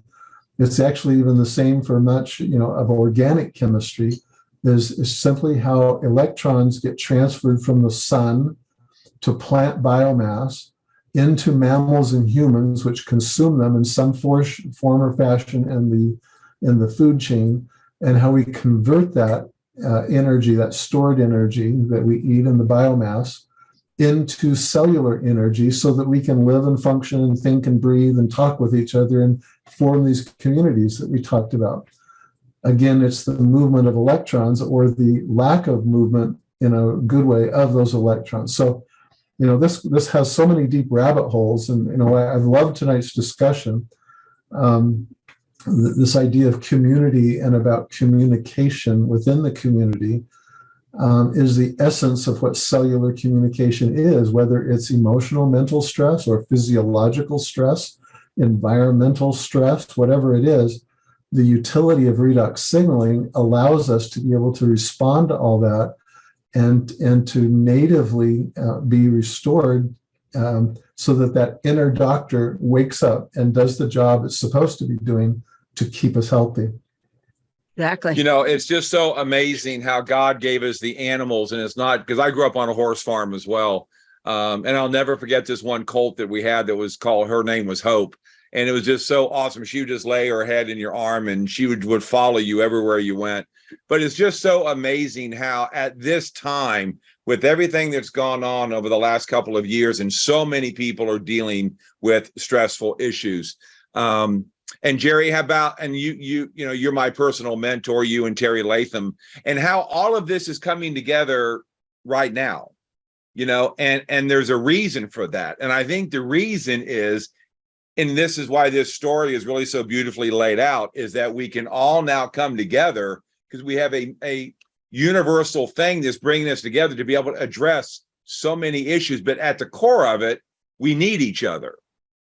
It's actually even the same for much, of organic chemistry. Is simply how electrons get transferred from the sun to plant biomass into mammals and humans, which consume them in some form or fashion in the food chain, and how we convert that energy, that stored energy that we eat in the biomass, into cellular energy so that we can live and function and think and breathe and talk with each other and form these communities that we talked about. Again, it's the movement of electrons, or the lack of movement in a good way of those electrons. So, this has so many deep rabbit holes, and I've loved tonight's discussion. This idea of community and about communication within the community is the essence of what cellular communication is, whether it's emotional, mental stress, or physiological stress, environmental stress, whatever it is. The utility of redox signaling allows us to be able to respond to all that and to natively be restored, so that inner doctor wakes up and does the job it's supposed to be doing to keep us healthy. Exactly. It's just so amazing how God gave us the animals, and it's not because I grew up on a horse farm as well. And I'll never forget this one colt that we had that was called, her name was Hope. And it was just so awesome. She would just lay her head in your arm and she would follow you everywhere you went. But it's just so amazing how at this time, with everything that's gone on over the last couple of years, and so many people are dealing with stressful issues. And Jerry, how about, and you know, you're my personal mentor, you and Terry Latham, and how all of this is coming together right now, you know, and there's a reason for that. And I think the reason is, and this is why this story is really so beautifully laid out, is that we can all now come together because we have a universal thing that's bringing us together to be able to address so many issues. But at the core of it, we need each other.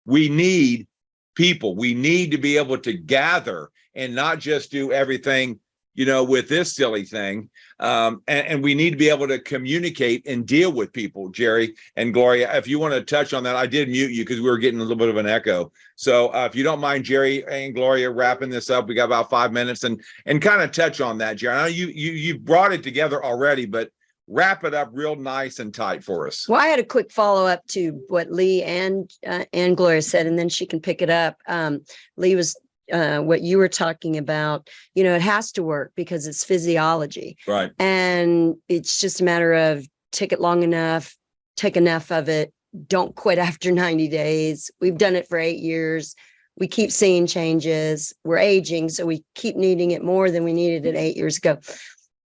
We need people. We need to be able to gather and not just do everything, you know, with this silly thing. And we need to be able to communicate and deal with people. Jerry and Gloria, if you want to touch on that, I did mute you because we were getting a little bit of an echo. So if you don't mind, Jerry and Gloria, wrapping this up, we got about 5 minutes, and kind of touch on that, Jerry. I know you brought it together already, but wrap it up real nice and tight for us. Well, I had a quick follow up to what Lee and Gloria said, and then she can pick it up. Lee was what you were talking about. You know, it has to work because it's physiology, Right? And it's just a matter of take it long enough, take enough of it. Don't quit after 90 days. We've done it for 8 years. We keep seeing changes. We're aging, so we keep needing it more than we needed it 8 years ago.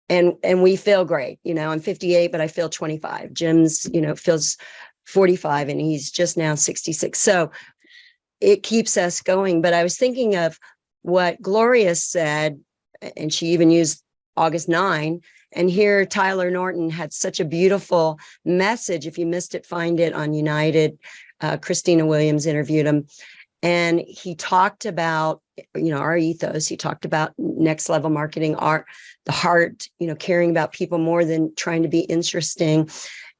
And we feel great. You know, I'm 58, but I feel 25. Jim's, you know, feels 45 and he's just now 66. So it keeps us going. But I was thinking of what Gloria said, and she even used August 9. And here Tyler Norton had such a beautiful message. If you missed it, find it on United. Christina Williams interviewed him. And he talked about, you know, our ethos. He talked about next level marketing, the heart, you know, caring about people more than trying to be interesting.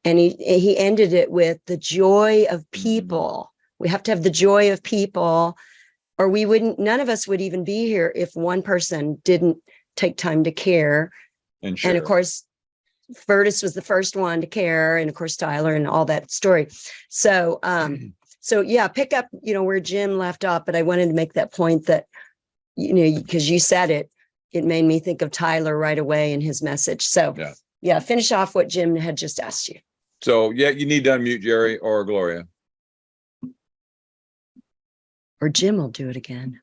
And he ended it with the joy of people. We have to have the joy of people, or none of us would even be here if one person didn't take time to care. And of course, Vertus was the first one to care. And of course, Tyler and all that story. So, so yeah, pick up, you know, where Jim left off, but I wanted to make that point that, you know, because you said it made me think of Tyler right away in his message. So yeah, finish off what Jim had just asked you. So yeah, you need to unmute Jerry or Gloria. Or Jim will do it again.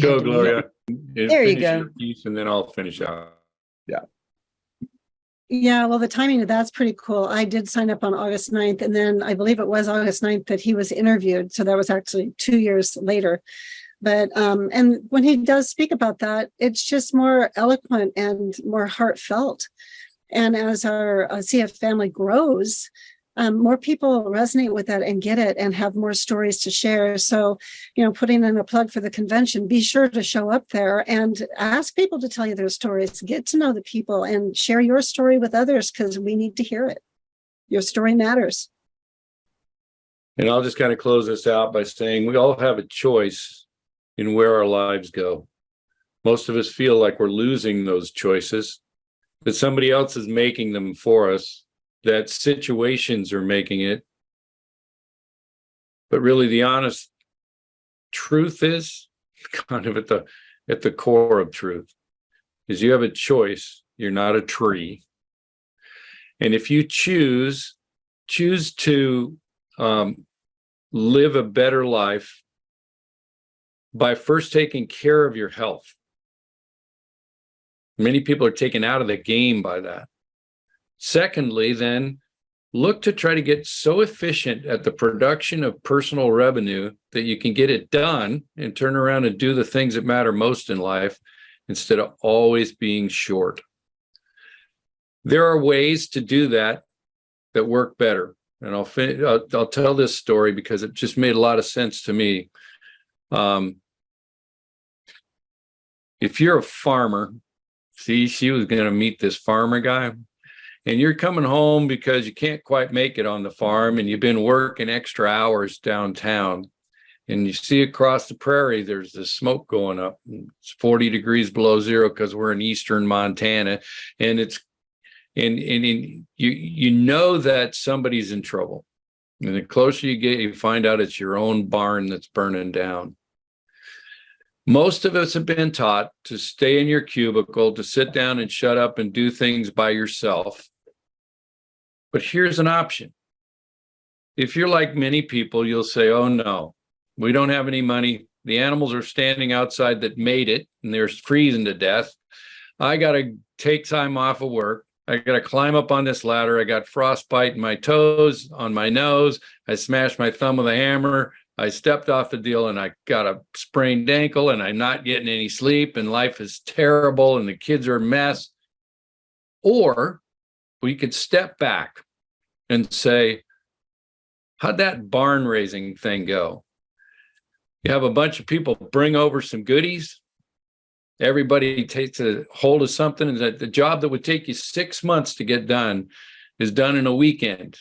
Go, Gloria. There you go. Piece, and then I'll finish out. Yeah, well, the timing of that's pretty cool. I did sign up on August 9th, and then I believe it was August 9th that he was interviewed. So that was actually 2 years later. But and when he does speak about that, it's just more eloquent and more heartfelt. And as our CF family grows, more people resonate with that and get it and have more stories to share. So, you know, putting in a plug for the convention, be sure to show up there and ask people to tell you their stories, get to know the people and share your story with others because we need to hear it. Your story matters. And I'll just kind of close this out by saying we all have a choice in where our lives go. Most of us feel like we're losing those choices, that somebody else is making them for us, that situations are making it. But really the honest truth is kind of at the core of truth is you have a choice. You're not a tree. And if you choose to live a better life by first taking care of your health. Many people are taken out of the game by that. Secondly, then look to try to get so efficient at the production of personal revenue that you can get it done and turn around and do the things that matter most in life instead of always being short. There are ways to do that work better. And I'll tell this story because it just made a lot of sense to me. If you're a farmer, see, she was going to meet this farmer guy. And you're coming home because you can't quite make it on the farm and you've been working extra hours downtown. And you see across the prairie, there's this smoke going up. It's 40 degrees below zero because we're in eastern Montana. And you know that somebody's in trouble. And the closer you get, you find out it's your own barn that's burning down. Most of us have been taught to stay in your cubicle, to sit down and shut up and do things by yourself. But here's an option. If you're like many people, you'll say, oh no, we don't have any money. The animals are standing outside that made it and they're freezing to death. I got to take time off of work. I got to climb up on this ladder. I got frostbite in my toes, on my nose. I smashed my thumb with a hammer. I stepped off the deal and I got a sprained ankle and I'm not getting any sleep and life is terrible and the kids are a mess. Or we could step back and say, how'd that barn raising thing go? You have a bunch of people bring over some goodies. Everybody takes a hold of something, and that the job that would take you 6 months to get done is done in a weekend.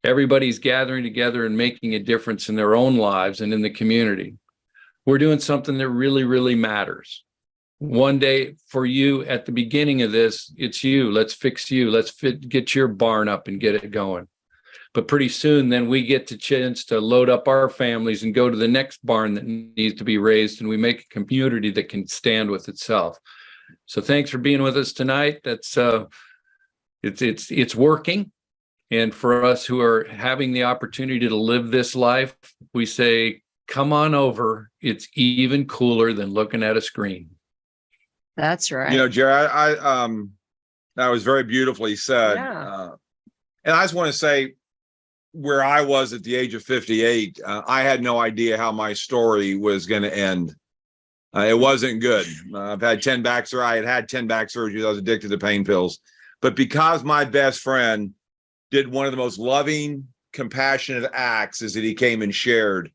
Everybody's gathering together and making a difference in their own lives and in the community. We're doing something that really, really matters. One day for you at the beginning of this, it's you. Let's fix you. Let's get your barn up and get it going. But pretty soon, then we get the chance to load up our families and go to the next barn that needs to be raised, and we make a community that can stand with itself. So thanks for being with us tonight. That's it's working. And for us who are having the opportunity to live this life, we say, come on over. It's even cooler than looking at a screen. That's right. You know, Jerry, that was very beautifully said. Yeah. And I just want to say, where I was at the age of 58, I had no idea how my story was going to end. It wasn't good. I've had 10 back surgeries. I had 10 back surgeries. I was addicted to pain pills. But because my best friend did one of the most loving, compassionate acts, is that he came and shared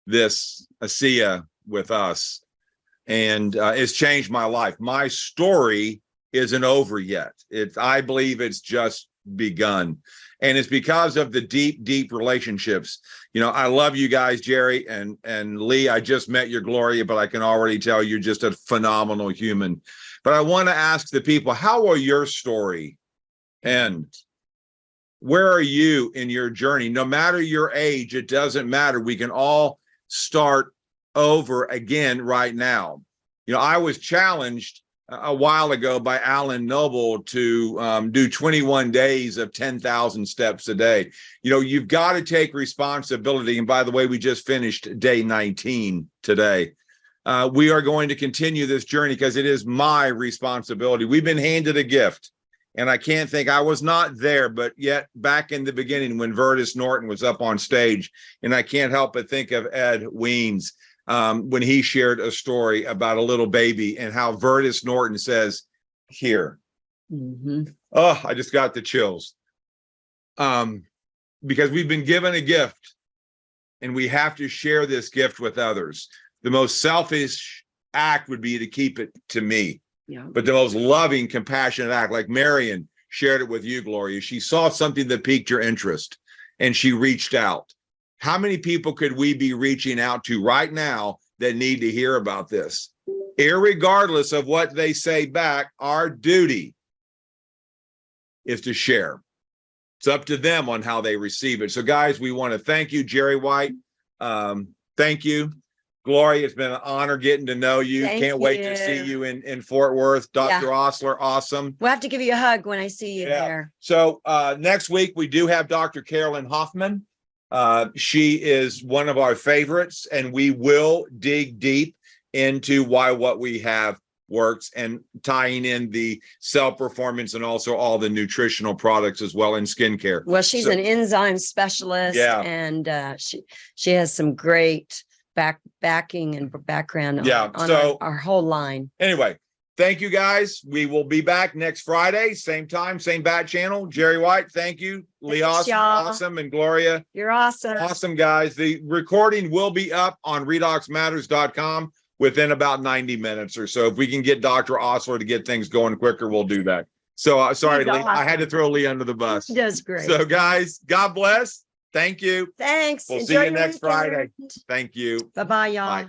this ASEA with us. And it's changed my life. My story isn't over yet. I believe it's just begun. And it's because of the deep, deep relationships. You know, I love you guys, Jerry and Lee. I just met your Gloria, but I can already tell you're just a phenomenal human. But I want to ask the people, how will your story end? Where are you in your journey? No matter your age, it doesn't matter. We can all start over again right now. You know, I was challenged a while ago by Alan Noble to do 21 days of 10,000 steps a day. You know, you've got to take responsibility. And by the way, we just finished day 19 today. We are going to continue this journey because it is my responsibility. We've been handed a gift. And I can't think, I was not there, but yet back in the beginning when Vertus Norton was up on stage, and I can't help but think of Ed Weems, when he shared a story about a little baby and how Vertus Norton says, here. Mm-hmm. Oh, I just got the chills. Because we've been given a gift and we have to share this gift with others. The most selfish act would be to keep it to me. Yeah. But the most loving, compassionate act, like Marion shared it with you, Gloria. She saw something that piqued your interest and she reached out. How many people could we be reaching out to right now that need to hear about this? Irregardless of what they say back, our duty is to share. It's up to them on how they receive it. So guys, we want to thank you, Jerry White. Thank you. Gloria, it's been an honor getting to know you. Can't wait to see you in Fort Worth. Dr. Osler, awesome. We'll have to give you a hug when I see you there. So next week, we do have Dr. Carolyn Hoffman. She is one of our favorites, and we will dig deep into why what we have works and tying in the cell performance and also all the nutritional products as well in skincare. Well, she's an enzyme specialist, and she has some great backing and background on our whole line. Anyway, thank you guys. We will be back next Friday, same time, same bat channel. Jerry White, thank you. Lee, awesome, and Gloria, you're awesome. Awesome, guys. The recording will be up on redoxmatters.com within about 90 minutes or so. If we can get Dr. Osler to get things going quicker, we'll do that. So sorry, Lee, awesome. I had to throw Lee under the bus. He does great. So guys, God bless. Thank you. Thanks. We'll see you next Friday. Thank you. Bye-bye, y'all. Bye.